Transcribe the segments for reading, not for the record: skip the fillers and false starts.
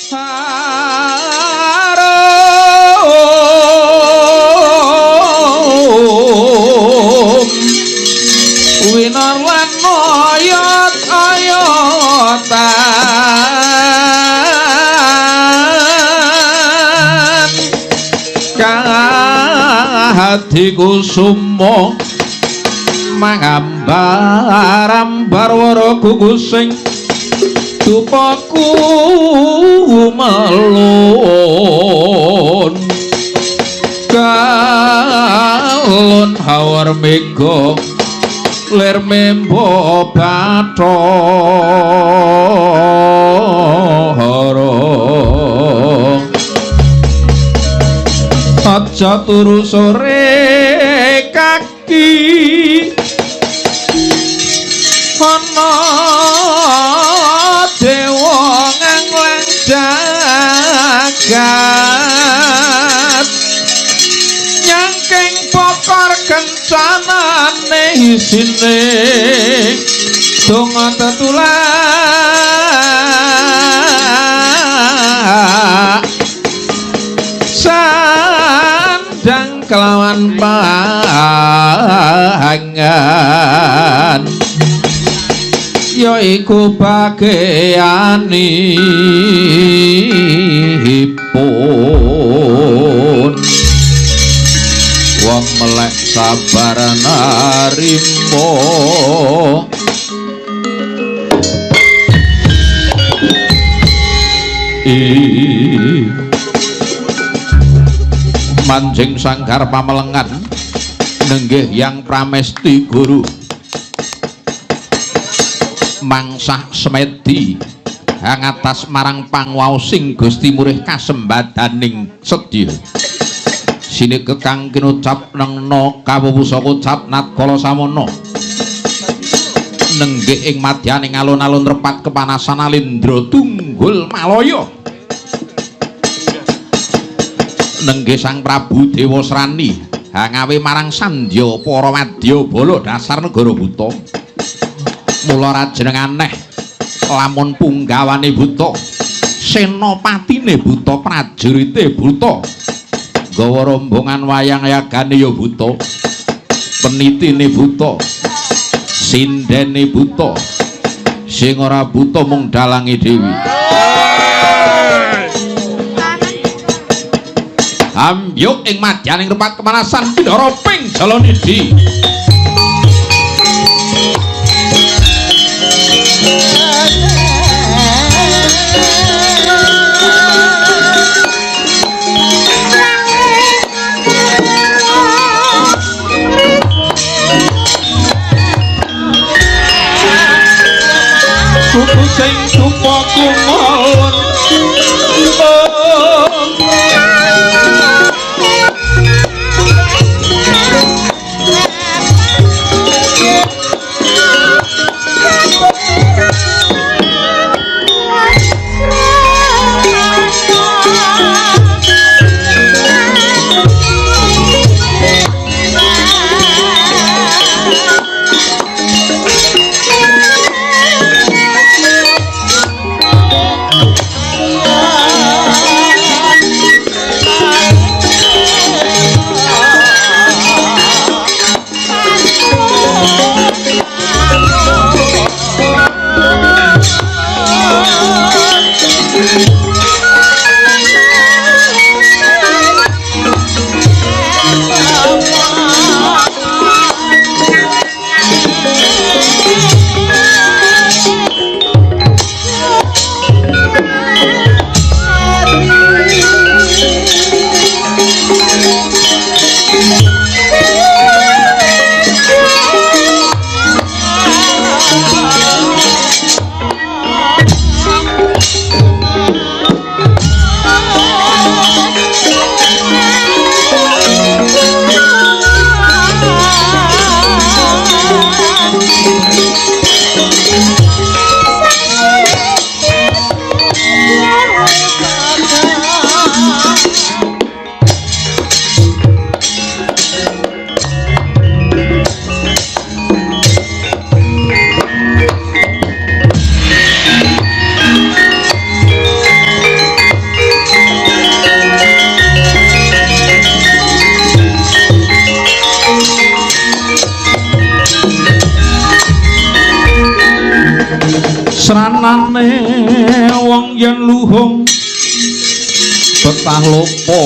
Winar lan oyot-oyotan kahatiku sumo mangambar-ambar wara gugusing dupaku melon kalon hawar mega lir membo bathara aja turu sore kaki ana dewa ngangleng jagat nyangking pokor kencanane isine donga tetulak sandang kelawan pangan yaiku bagianipun wong melek sabar narimo manjing sanggar pamelengan nenggih yang pramesti guru mangsah semedi hangatas marang pangwaosing Gusti murih kasembadaning sedya sine kekang kinucap nengna kawuwusa ucap natkala samono nenggih ing madyaning alun-alun repat kepanasan alindra tunggul malaya nenggih Sang Prabu Dewa Srani hangawe marang sandya para wadya bala dasar negara buta mula rajeneng aneh lamun punggawane buta senopatine buta prajurite buta gawa rombongan wayang yagane ya buta penitine buta sindene buta sing ora buta mung dalange dewi ambyuk ing madyaning repat kemanasan pindhara ping Jalanidi tuku sing tupaku mawon yen luhung betah lopo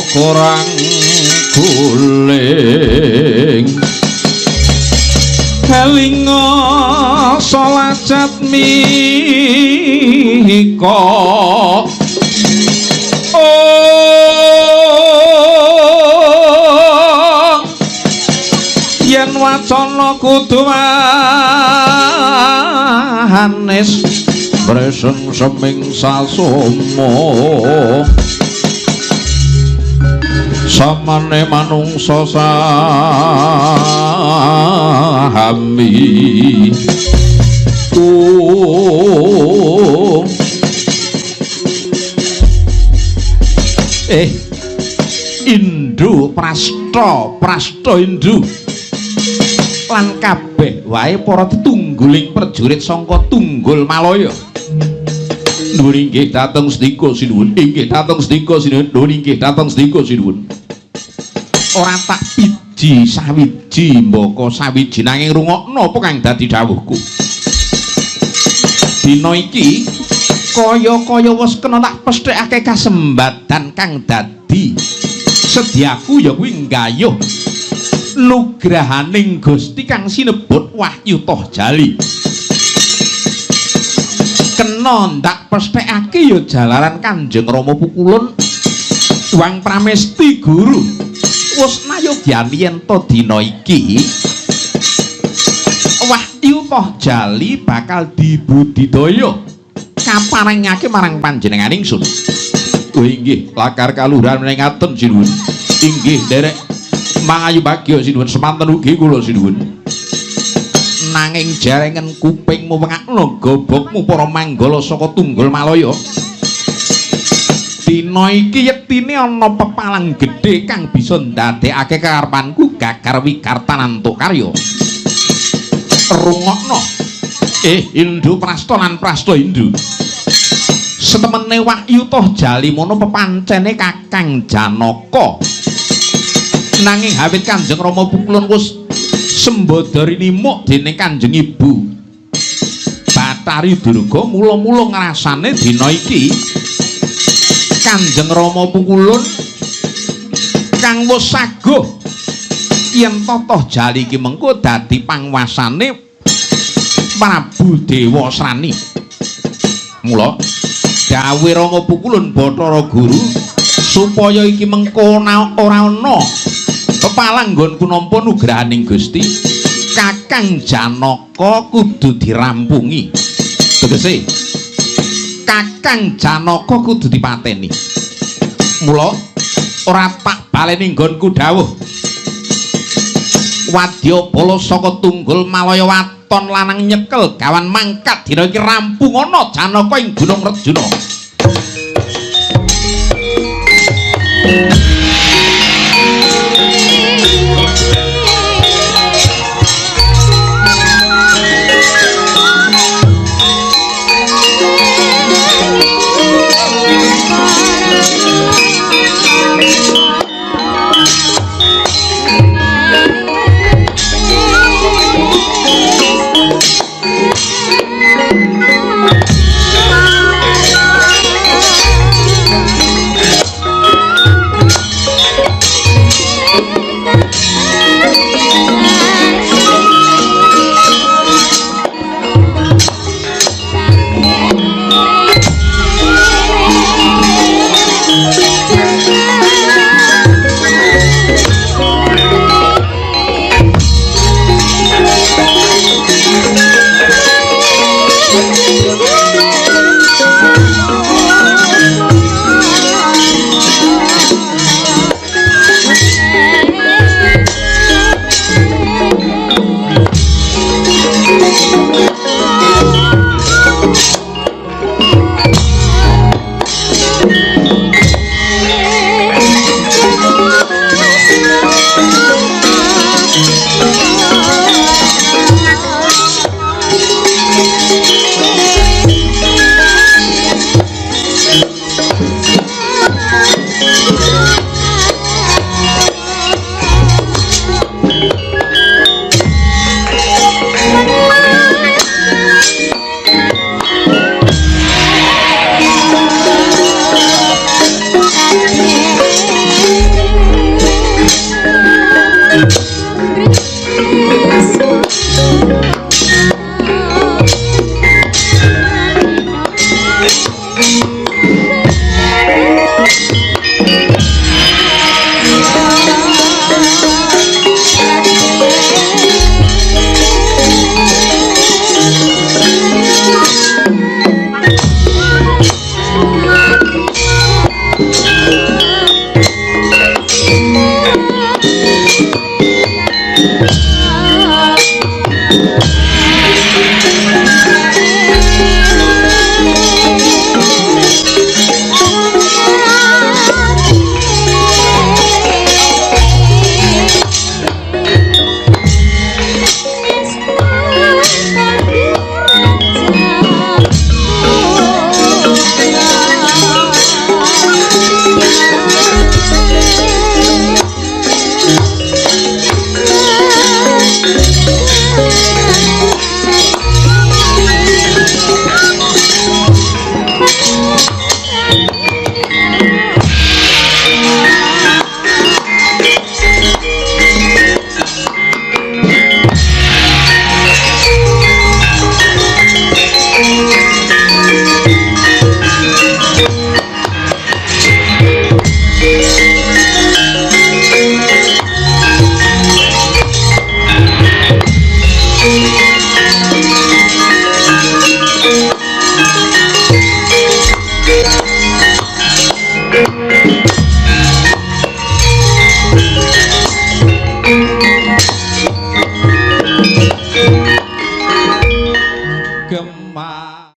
kurang guling helinga salajat mika yen wacana kudu manis preseng seming sasoma samane manungsa sami Indru Prasta Indru lan kabeh wae para tetungguling prajurit sangka Tunggul Malaya nuwun inggih dhateng sedika sinuwun inggih dhateng sedika sinuwun nuwun inggih dhateng sedika sinuwun ora tak piji sawiji mbaka sawiji nanging rungokno apa kang dadi dawuhku dina iki kaya-kaya wis kena tak pesthekake kasembadan kang dadi sedyaku ya kuwi nggayuh nugrahaning Gusti kang sinebut Wahyu Toh Jali kena ndak pesthekake ya jalaran Kanjeng Rama Pukulun Wang Pramesti Guru wis nayogyani yen to dina iki Wahyu Toh Jali bakal dibudidaya kaparengake marang panjenengan ingsun. Oh inggih, lakar kaluhuran menengaten sinuwun. Inggih derek mangayu bagya sinuwun semanten ugi kula sinuwun. Nanging jarengen kupingmu mengakno gobokmu para manggala saka Tunggul Malaya. Dina iki yektine ana pepalang gedhe kang bisa ndadekake karepanku gagar wigartan antuk karya. Rungokno. Indru Prasta lan Prasta Indru. Setemene Wahyu Toh Jali mono pepancene Kakang Janaka. Nanging hawit Kanjeng Rama Pukulun wis sembadari nimuk dening Kanjeng Ibu Bathari Durga mula-mula ngrasane dina iki Kanjeng Rama Pukulun kang wis saguh yen Toh Jali iki mengko dadi panguwasane Prabu Dewa Srani. Mula dawuh Rama Pukulun Bathara Guru supaya iki mengko ora ana pepalang nggonku nampa nugrahaning Gusti Kakang Janaka kudu dirampungi. Tegese Kakang Janaka kudu dipateni. Mula ora tak baleni nggonku dawuh Wadyabala saka Tunggul Malaya waton lanang nyekel gawan mangkat dina iki rampung ana Janaka ing Gunung Rejuna.